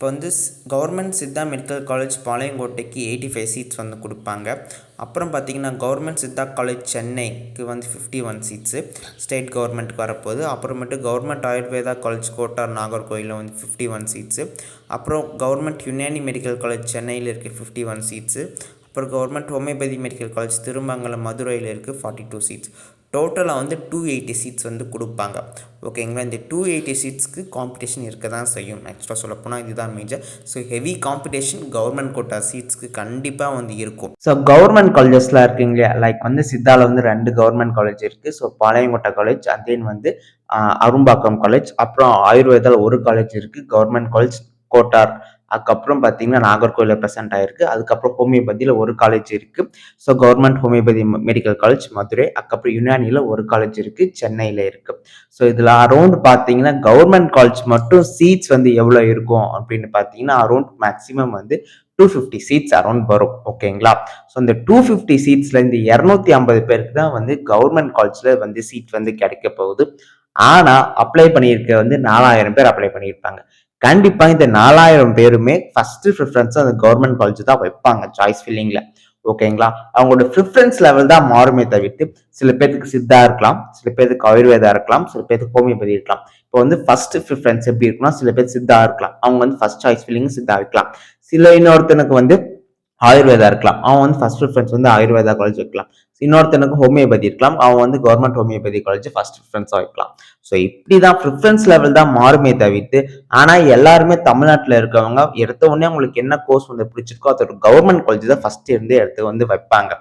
இப்போ வந்து government Siddha medical college பாளையங்கோட்டைக்கு 85 சீட்ஸ் வந்து கொடுப்பாங்க. அப்புறம் பார்த்திங்கன்னா கவர்மெண்ட் சித்தா காலேஜ் சென்னைக்கு வந்து 51 சீட்ஸு ஸ்டேட் கவர்மெண்ட்டுக்கு வரப்போகுது. அப்புறமேட்டு கவர்மெண்ட் ஆயுர்வேதா காலேஜ் கோட்டார் நாகர்கோயிலில் வந்து 51 சீட்ஸு. அப்புறம் கவர்மெண்ட் யுனானி மெடிக்கல் காலேஜ் சென்னையில் இருக்குது 51 சீட்ஸு. அப்புறம் government homeopathy medical college Thirumangalam மதுரையில் இருக்குது 42 சீட்ஸ். டோட்டலாக வந்து 280 சீட்ஸ் வந்து கொடுப்பாங்க. ஓகேங்களா, இந்த 280 சீட்ஸ்க்கு காம்படிஷன் இருக்க தான் செய்யும். ஆக்சுவலாக சொல்லப்போனால் இதுதான் major. So heavy competition government quota சீட்ஸ்க்கு கண்டிப்பாக வந்து இருக்கும். ஸோ கவர்மெண்ட் காலேஜஸ்லாம் இருக்குங்க இல்லையா, லைக் வந்து சித்தாவில் வந்து 2 கவர்மெண்ட் காலேஜ் இருக்குது. So Palayamkottai college and then வந்து அரும்பாக்கம் காலேஜ், அப்புறம் ஆயுர்வேதாவில் ஒரு காலேஜ் இருக்குது, கவர்மெண்ட் காலேஜ் கோட்டார். அதுக்கப்புறம் பார்த்தீங்கன்னா நாகர்கோயிலில் ப்ரெசென்ட் ஆயிருக்கு. அதுக்கப்புறம் ஹோமியோபதியில் ஒரு காலேஜ் இருக்குது. So government homeopathy medical college Madurai, அதுக்கப்புறம் யுனானியில் ஒரு காலேஜ் இருக்குது, சென்னையில் இருக்குது. ஸோ இதில் அரௌண்ட் பார்த்தீங்கன்னா கவர்மெண்ட் காலேஜ் மட்டும் சீட்ஸ் வந்து எவ்வளோ இருக்கும் அப்படின்னு பார்த்தீங்கன்னா அரௌண்ட் மேக்ஸிமம் வந்து 250 சீட்ஸ் அரௌண்ட் வரும். ஓகேங்களா, ஸோ இந்த 250 சீட்ஸ்ல இந்த 250 பேருக்கு தான் வந்து கவர்மெண்ட் காலேஜ்ல வந்து சீட் வந்து கிடைக்க போகுது. ஆனா அப்ளை பண்ணியிருக்க வந்து 4000 பேர் அப்ளை பண்ணியிருப்பாங்க. கண்டிப்பா இந்த 4000 பேருமே ஃபர்ஸ்ட் ப்ரிஃபரன்ஸ் அந்த கவர்மெண்ட் காலேஜ் தான் வைப்பாங்க சாய்ஸ் ஃபில்லிங்ல. ஓகேங்களா, அவங்களோட ப்ரிஃபரன்ஸ் லெவல் தான் மாறுமே தவிர்த்து சில பேருக்கு சித்தா இருக்கலாம், சில பேருக்கு ஆயுர்வேதா இருக்கலாம், சில பேருக்கு ஹோமியோபதி இருக்கலாம். இப்போ வந்து ஃபர்ஸ்ட் ப்ரிஃபரன்ஸ் எப்படி இருக்குன்னா, சில பேர் சித்தா இருக்கலாம், அவங்க வந்து ஃபர்ஸ்ட் சாய்ஸ் ஃபில்லிங் சித்தா வைக்கலாம். சில இன்னொருத்தனுக்கு வந்து ஆயுர்வேதா இருக்கலாம், அவன் வந்து ஃபர்ஸ்ட் ப்ரிஃபரன்ஸ் வந்து ஆயுர்வேதா காலேஜ் வைக்கலாம். இன்னொருத்தனுக்கு ஹோமியோபதி இருக்கலாம், அவன் வந்து கவர்மெண்ட் ஹோமியோபதி காலேஜ் ஃபர்ஸ்ட் ப்ரிஃபரன்ஸா வைக்கலாம். ஸோ இப்படிதான் ப்ரிஃபரன்ஸ் லெவல் தான் மாறுமே தவிர்த்து, ஆனா எல்லாருமே தமிழ்நாட்டில் இருக்கவங்க எடுத்த உடனே அவங்களுக்கு என்ன கோர்ஸ் வந்து பிடிச்சிருக்கோ அதோட கவர்மெண்ட் காலேஜ் தான் ஃபர்ஸ்ட் இருந்து எடுத்து வந்து வைப்பாங்க.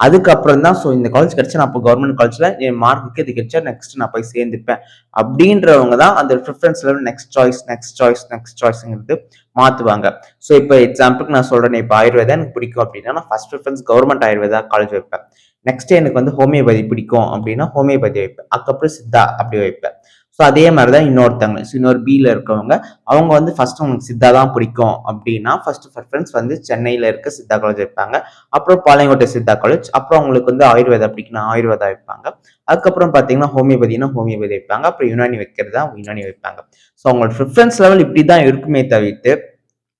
அதுக்கப்புறம் தான் ஸோ இந்த காலேஜ் கிடைச்சா நான் இப்போ கவர்மெண்ட் காலேஜ்ல என் மார்க்குக்கு இது கிடைச்சா நெக்ஸ்ட் நான் போய் சேர்ந்துப்பேன் அப்படின்றவங்க தான் அந்த preference level next choice next choice next சாய்ஸ்ங்கிறது மாத்துவாங்க. ஸோ இப்போ எக்ஸாம்பிளுக்கு நான் சொல்றேன், இப்போ ஆயுர்வேதா எனக்கு பிடிக்கும் அப்படின்னா நான் first preference government Ayurveda college வைப்பேன். நெக்ஸ்ட் எனக்கு வந்து ஹோமியோபதி பிடிக்கும் அப்படின்னா ஹோமியோபதி வைப்பேன், அதுக்கப்புறம் சித்தா அப்படி வைப்பேன். ஸோ அதே மாதிரி தான் இன்னொருத்தவங்க இன்னொரு பியில் இருக்கவங்க, அவங்க வந்து ஃபர்ஸ்ட் அவங்களுக்கு சித்தா தான் பிடிக்கும் அப்படின்னா ஃபர்ஸ்ட் ப்ரிஃபரன்ஸ் வந்து சென்னையில் இருக்க சித்தா காலேஜ் வைப்பாங்க, அப்புறம் பாளையங்கோட்டை சித்தா காலேஜ், அப்புறம் அவங்களுக்கு வந்து ஆயுர்வேதா பிடிக்குன்னா ஆயுர்வேதா வைப்பாங்க, அதுக்கப்புறம் பார்த்தீங்கன்னா ஹோமியோபதினா ஹோமியோபதி வைப்பாங்க, அப்புறம் யுனானி வைக்கிறதா யுனானி வைப்பாங்க. ஸோ அவங்களோட ப்ரிஃபரன்ஸ் லெவல் இப்படி தான் இருக்குமே தவிர்த்து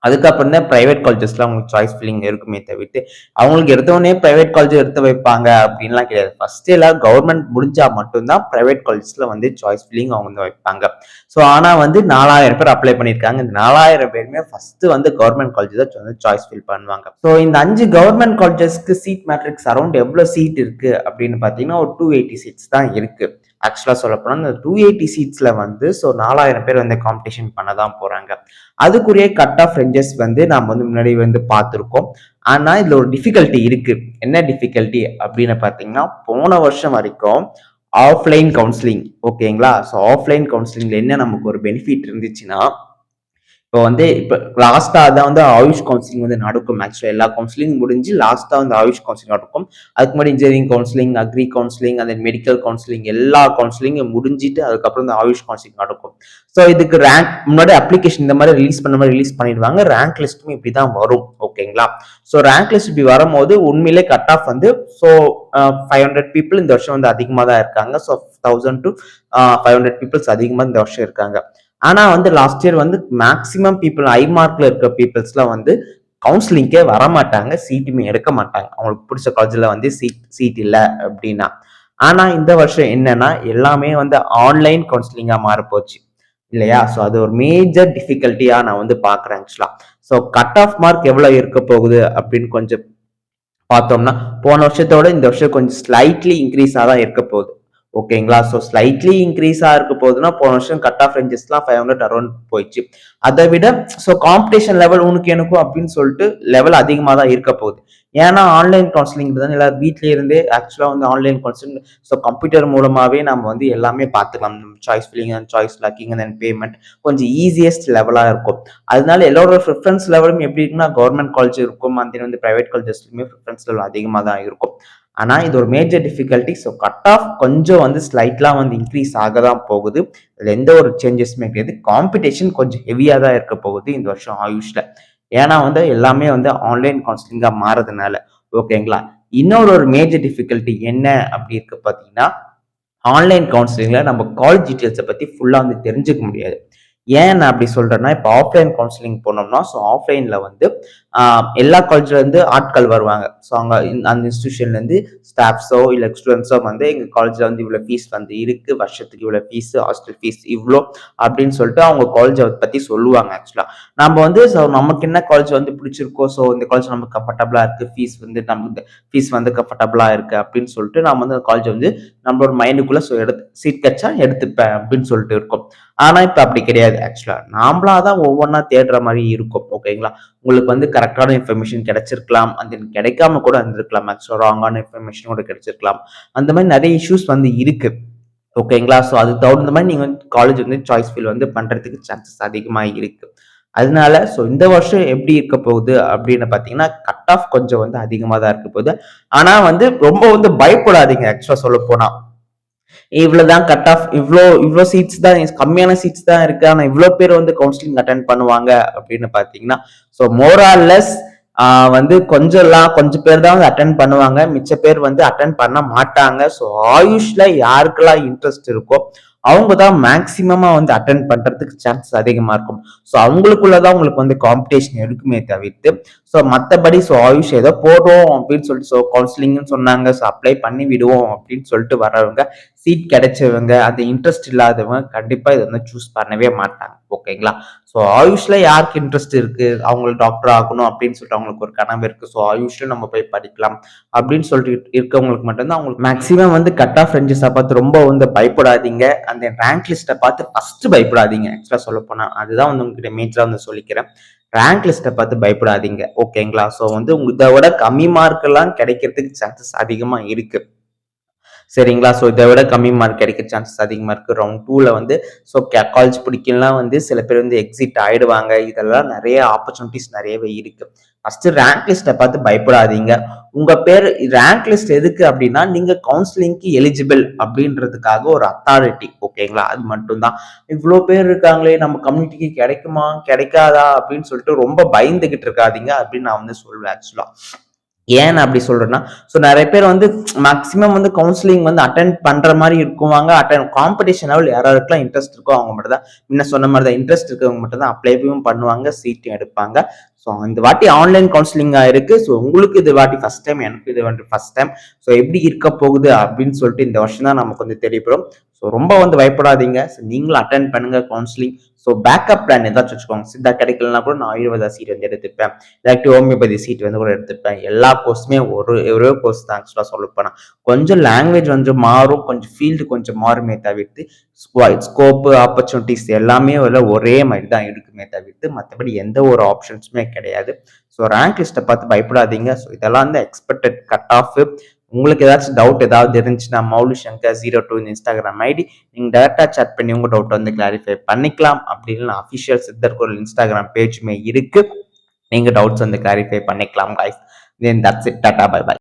அதுக்கப்புறம் தான் பிரைவேட் காலேஜஸ்ல அவங்களுக்கு சாய்ஸ் ஃபில்லிங் இருக்குமே தவிர்த்து அவங்களுக்கு எடுத்தவொடனே பிரைவேட் காலேஜ் எடுத்து வைப்பாங்க அப்படின்லாம் கிடையாது. ஃபர்ஸ்ட் எல்லாம் கவர்மெண்ட் முடிஞ்சா மட்டும்தான் பிரைவேட் காலேஜஸ்ல வந்து சாய்ஸ் ஃபில்லிங் அவங்க வந்து வைப்பாங்க. ஸோ ஆனா வந்து 4000 பேர் அப்ளை பண்ணியிருக்காங்க. இந்த 4000 பேருமே ஃபர்ஸ்ட் வந்து கவர்மெண்ட் காலேஜ் தான் வந்து சாய்ஸ் ஃபில் பண்ணுவாங்க. ஸோ இந்த 5 கவர்மெண்ட் காலேஜஸ்க்கு சீட் மேட்ரிக்ஸ் அரௌண்ட் எவ்வளவு சீட் இருக்கு அப்படின்னு பாத்தீங்கன்னா ஒரு 280 சீட்ஸ் தான் இருக்கு. ஆக்சுவலா சொல்ல போனா இந்த 280 சீட்ஸ்ல வந்து ஸோ 4000 பேர் வந்து காம்படிஷன் பண்ண தான் போறாங்க. அதுக்குரிய கட் ஆஃப் ரேஞ்சஸ் வந்து நாம வந்து முன்னாடி வந்து பார்த்துருக்கோம். ஆனா இதுல ஒரு டிஃபிகல்ட்டி இருக்கு. என்ன டிஃபிகல்ட்டி அப்படின்னு பாத்தீங்கன்னா, போன வருஷம் வரைக்கும் ஆஃப்லைன் கவுன்சிலிங். ஓகேங்களா, ஸோ ஆஃப்லைன் கவுன்சிலிங்ல என்ன நமக்கு ஒரு பெனிஃபிட் இருந்துச்சுன்னா, இப்போ லாஸ்டா தான் வந்து ஆயுஷ் கவுன்சிலிங் வந்து நடக்கும். ஆக்சுவலா எல்லா கவுன்சிலிங் முடிஞ்சு லாஸ்டா வந்து ஆயுஷ் கவுன்சிலிங் நடக்கும். அதுக்கு முன்னாடி இன்ஜினியரிங் கவுன்சிலிங், அக்ரி கவுன்சிலிங், அந்த மெடிக்கல் கவுன்சிலிங் எல்லா கவுன்சிலிங்கும் முடிஞ்சிட்டு அதுக்கப்புறம் இந்த ஆயுஷ் கவுன்சிலிங் நடக்கும். ஸோ இதுக்கு ரேங்க் முன்னாடி அப்ளிகேஷன் இந்த மாதிரி ரிலீஸ் பண்ண மாதிரி ரிலீஸ் பண்ணிடுவாங்க. ரேங்க் லிஸ்ட்டும் இப்படிதான் வரும். ஓகேங்களா, ஸோ ரேங்க் லிஸ்ட் இப்படி வரும்போது உண்மையிலே கட் ஆஃப் வந்து ஸோ 500 பீப்புள் இந்த வருஷம் வந்து அதிகமாக தான் இருக்காங்க. ஸோ 1000 to 500 பீப்புள்ஸ் அதிகமாக இந்த வருஷம் இருக்காங்க. ஆனா வந்து லாஸ்ட் இயர் வந்து மேக்சிமம் பீப்புள் ஹை மார்க்ல இருக்க பீப்புள்ஸ்லாம் வந்து கவுன்சிலிங்கே வரமாட்டாங்க, சீட்டுமே எடுக்க மாட்டாங்க அவங்களுக்கு பிடிச்ச காலேஜ்ல வந்து சீட் இல்லை அப்படின்னா. ஆனா இந்த வருஷம் என்னன்னா எல்லாமே வந்து ஆன்லைன் கவுன்சிலிங்கா மாறப்போச்சு இல்லையா. ஸோ அது ஒரு மேஜர் டிஃபிகல்ட்டியா நான் வந்து பாக்குறேன் ஆக்சுவலா. ஸோ கட் ஆஃப் மார்க் எவ்வளவு இருக்க போகுது அப்படின்னு கொஞ்சம் பார்த்தோம்னா, போன வருஷத்தோட இந்த வருஷம் கொஞ்சம் ஸ்லைட்லி இன்க்ரீஸா தான் இருக்க போகுது. ஓகேங்களா, ஸோ ஸ்லைட்லி இன்க்ரீஸா இருக்க போகுதுன்னா போன வருஷம் கட் ஆஃப் ரேஞ்சஸ்லாம் 500 அரௌண்ட் போயிடுச்சு. அதை விட ஸோ காம்படிஷன் லெவல் உனக்கு எனக்கும் அப்படின்னு சொல்லிட்டு லெவல் அதிகமாக தான் இருக்க போகுது. ஏன்னா ஆன்லைன் கவுன்சிலிங் தான் எல்லாரும் வீட்லேயே இருந்தே ஆக்சுவலாக வந்து ஆன்லைன் கவுன்சிலிங். ஸோ கம்ப்யூட்டர் மூலமாகவே நம்ம வந்து எல்லாமே பார்த்துக்கலாம். Choice filling and choice locking and payment கொஞ்சம் ஈஸியஸ்ட் லெவலாக இருக்கும். அதனால எல்லாரோட ப்ரிஃபரன்ஸ் லெவலும் எப்படி இருக்குன்னா கவர்மெண்ட் காலேஜ் இருக்கும், அந்த வந்து பிரைவேட் காலேஜஸ்லையுமே ப்ரிஃபரன்ஸ் லெவல் அதிகமாக தான் இருக்கும். ஆனா இது ஒரு major difficulty. So cut off கொஞ்சம் வந்து ஸ்லைட்லாம் வந்து இன்க்ரீஸ் ஆக தான் போகுது. இதுல எந்த ஒரு சேஞ்சஸுமே கிடையாது. காம்படிஷன் கொஞ்சம் ஹெவியா தான் இருக்க போகுது இந்த வருஷம் ஆயுஷ்ல. ஏன்னா வந்து எல்லாமே வந்து ஆன்லைன் கவுன்சிலிங்கா மாறதுனால. ஓகேங்களா, இன்னொரு மேஜர் டிஃபிகல்ட்டி என்ன அப்படி இருக்கு பாத்தீங்கன்னா, ஆன்லைன் கவுன்சிலிங்ல நம்ம காலேஜ் டீட்டெயில்ஸை பத்தி ஃபுல்லா வந்து தெரிஞ்சுக்க முடியாது. ஏன் நான் அப்படி சொல்றேன்னா, இப்போ ஆஃப்லைன் கவுன்சிலிங் போனோம்னா, ஸோ ஆஃப்லைன்ல வந்து எல்லா காலேஜ்ல இருந்து ஆட்கள் வருவாங்க. ஸோ அங்க அந்த இன்ஸ்டிடியூஷன்ல இருந்து ஸ்டாஃப்ஸோ இல்ல ஸ்டூடெண்ட்ஸோ வந்து எங்க காலேஜ்ல வந்து இவ்வளவு ஃபீஸ் வந்து இருக்கு, வருஷத்துக்கு இவ்வளவு ஃபீஸ், ஹாஸ்டல் ஃபீஸ் இவ்ளோ அப்படின்னு சொல்லிட்டு அவங்க காலேஜ பத்தி சொல்லுவாங்க ஆக்சுவலா. நம்ம வந்து ஸோ நமக்கு என்ன காலேஜ் வந்து பிடிச்சிருக்கோ, ஸோ இந்த காலேஜ் நமக்கு கம்ஃபர்டபுளா இருக்கு, ஃபீஸ் வந்து நமக்கு ஃபீஸ் வந்து கம்ஃபர்டபுளா இருக்கு அப்படின்னு சொல்லிட்டு நம்ம வந்து அந்த காலேஜ் வந்து நம்மளோட மைண்டுக்குள்ள ஸோ சீட் கிடைச்சா எடுத்துப்பேன் அப்படின்னு சொல்லிட்டு இருக்கும். ஆனா இப்ப அப்படி கிடையாது ஆக்சுவலா. நாமளா தான் ஒவ்வொன்னா தேடுற மாதிரி இருக்கும். ஓகேங்களா? உங்களுக்கு வந்து கரெக்டான இன்ஃபர்மேஷன் கிடைச்சிருக்கலாம். அந்த கிடைக்காம கூட இருந்திருக்கலாம். ஆக்சுவலா ராங்கான இன்ஃபர்மேஷன் கூட கிடைச்சிருக்கலாம். அந்த மாதிரி நிறைய இஷ்யூஸ் வந்து இருக்கு. ஓகேங்களா? ஸோ அதுக்கு தகுந்த மாதிரி நீங்க வந்து காலேஜ் வந்து சாய்ஸ் ஃபீல் வந்து பண்றதுக்கு சான்சஸ் அதிகமா இருக்கு. அதனால ஸோ இந்த வருஷம் எப்படி இருக்க போகுது அப்படின்னு பார்த்தீங்கன்னா, கட் ஆஃப் கொஞ்சம் வந்து அதிகமா தான் இருக்க போகுது. ஆனா வந்து ரொம்ப வந்து பயப்படாதீங்க ஆக்சுவலா சொல்லப்போனா. இவ்வளவுதான் கட் ஆஃப், இவ்வளோ சீட்ஸ் தான், கம்மியான சீட்ஸ் தான் இருக்கு, ஆனா இவ்வளோ பேர் வந்து கவுன்சிலிங் அட்டன் பண்ணுவாங்க அப்படின்னு பாத்தீங்கன்னா, ஸோ மோர் ஆர் லெஸ் வந்து கொஞ்சம் பேர் தான் வந்து அட்டன் பண்ணுவாங்க, மிச்ச பேர் வந்து அட்டன் பண்ண மாட்டாங்க. ஸோ ஆயுஷ்ல யாருக்கெல்லாம் இன்ட்ரெஸ்ட் இருக்கோ அவங்க தான் மேக்சிமமா வந்து அட்டன் பண்றதுக்கு சான்சஸ் அதிகமா இருக்கும். ஸோ அவங்களுக்குள்ளதான் உங்களுக்கு வந்து காம்படிஷன் இருக்குமே தவிர்த்து, ஸோ மற்றபடி ஸோ ஆயுஷ் ஏதோ போடுறோம் அப்படின்னு சொல்லிட்டு ஸோ கவுன்சிலிங்னு சொன்னாங்க, ஸோ அப்ளை பண்ணி விடுவோம் அப்படின்னு சொல்லிட்டு வர்றவங்க, சீட் கிடைச்சவங்க, அது இன்ட்ரெஸ்ட் இல்லாதவங்க கண்டிப்பா இதை வந்து சூஸ் பண்ணவே மாட்டாங்க. ஓகேங்களா? ஸோ ஆயுஷ்ல யாருக்கு இன்ட்ரெஸ்ட் இருக்கு, அவங்களுக்கு டாக்டர் ஆகணும் அப்படின்னு சொல்லிட்டு அவங்களுக்கு ஒரு கனவு இருக்கு, ஸோ ஆயுஷ்ல நம்ம போய் படிக்கலாம் அப்படின்னு சொல்லிட்டு இருக்கவங்களுக்கு மட்டும்தான் அவங்களுக்கு மேக்சிமம் வந்து கட் ஆஃப் ரேஞ்சஸை பார்த்து ரொம்ப வந்து பயப்படாதீங்க. அந்த ரேங்க் லிஸ்ட்டை பார்த்து ஃபர்ஸ்ட் பயப்படாதீங்க. ஆக்சுவலா சொல்ல போனா அதுதான் வந்து உங்ககிட்ட மேஜரா வந்து சொல்லிக்கிறேன். ரேங்க் லிஸ்ட்டை பார்த்து பயப்படாதீங்க. ஓகேங்களா? ஸோ வந்து இதை விட கம்மி மார்க் எல்லாம் கிடைக்கிறதுக்கு சான்சஸ் அதிகமா இருக்கு. சரிங்களா? ஸோ இதை விட கம்மி மார்க் கிடைக்க சான்சஸ் அதிகமா இருக்கு. ரவுண்ட் 2ல வந்து ஸோ காலேஜ் பிடிக்கலாம் வந்து சில பேர் வந்து எக்ஸிட் ஆயிடுவாங்க. இதெல்லாம் நிறைய ஆப்பர்ச்சுனிட்டிஸ் நிறையவே இருக்கு. ஃபர்ஸ்ட் ரேங்க் லிஸ்ட்டை பார்த்து பயப்படாதீங்க. உங்க பேர் ரேங்க் லிஸ்ட் எதுக்கு அப்படின்னா, நீங்க கவுன்சிலிங்க்கு எலிஜிபிள் அப்படின்றதுக்காக ஒரு அத்தாரிட்டி. ஓகேங்களா? அது மட்டும்தான். இவ்வளோ பேர் இருக்காங்களே, நம்ம கம்யூனிட்டிக்கு கிடைக்குமா கிடைக்காதா அப்படின்னு சொல்லிட்டு ரொம்ப பயந்துகிட்டு இருக்காதீங்க அப்படின்னு நான் வந்து சொல்லுவேன் ஆக்சுவலா. ஏன் நான் அப்படி சொல்றேன்னா, ஸோ நிறைய பேர் வந்து மேக்சிமம் வந்து கவுன்சிலிங் வந்து அட்டென்ட் பண்ற மாதிரி இருக்குவாங்க. காம்படிஷன் லெவல் யாராருக்கெல்லாம் இன்ட்ரெஸ்ட் இருக்கோ அவங்க மட்டும் தான், முன்ன சொன்ன மாதிரி தான் இன்ட்ரெஸ்ட் இருக்கவங்க மட்டும் தான் அப்ளைவும் பண்ணுவாங்க, சீட்டும் எடுப்பாங்க. ஸோ இந்த வாட்டி ஆன்லைன் கவுன்சிலிங்கா இருக்கு. ஸோ உங்களுக்கு இது வாட்டி ஃபர்ஸ்ட் டைம், எனக்கு இது வந்து ஃபர்ஸ்ட் டைம். ஸோ எப்படி இருக்க போகுது அப்படின்னு சொல்லிட்டு இந்த வருஷம் தான் நமக்கு வந்து தெரியப்படும். ஸோ ரொம்ப வந்து பயப்படாதீங்க. ஸோ நீங்களும் அட்டென்ட் பண்ணுங்க கவுன்சிலிங். ஸோ பேக்கப் பிளான் ஏதாச்சும் வச்சுக்கோங்க. சித்தா கிடைக்கலன்னா கூட நான் ஆயுர்வேதா சீட் வந்து எடுத்துப்பேன், இல்லாட்டி ஹோமியோபதி சீட் வந்து கூட எடுத்துப்பேன். எல்லா கோர்ஸுமே ஒரே கோர்ஸ் தான் ஆக்சுவலா சொல்ல போனா. கொஞ்சம் லாங்குவேஜ் கொஞ்சம் மாறும், கொஞ்சம் ஃபீல்டு கொஞ்சம் மாறுமே தவிர்த்து ஸ்கோப்பு, ஆப்பர்ச்சுனிட்டிஸ் எல்லாமே ஒரே மாதிரி தான் இருக்குமே தவிர்த்து மற்றபடி எந்த ஒரு ஆப்ஷன்ஸுமே கிடையாது. ஸோ ரேங்க் லிஸ்ட்டை பார்த்து பயப்படாதீங்க. ஸோ இதெல்லாம் வந்து எக்ஸ்பெக்டட் கட் ஆஃப். உங்களுக்கு ஏதாச்சும் டவுட் ஏதாவது இருந்துச்சுன்னா மௌலி சங்கர் 02 இன்ஸ்டாகிராம் ஐடி, நீங்க டைரக்டா சாட் பண்ணி உங்க டவுட் வந்து கிளாரிஃபை பண்ணிக்கலாம். அப்படின்னு அஃபிஷியல் சித்தர் குரல் இன்ஸ்டாகிராம் பேஜுமே இருக்கு, நீங்க டவுட்ஸ் வந்து கிளாரிஃபை பண்ணிக்கலாம் guys. Then that's it. Tata, bye bye.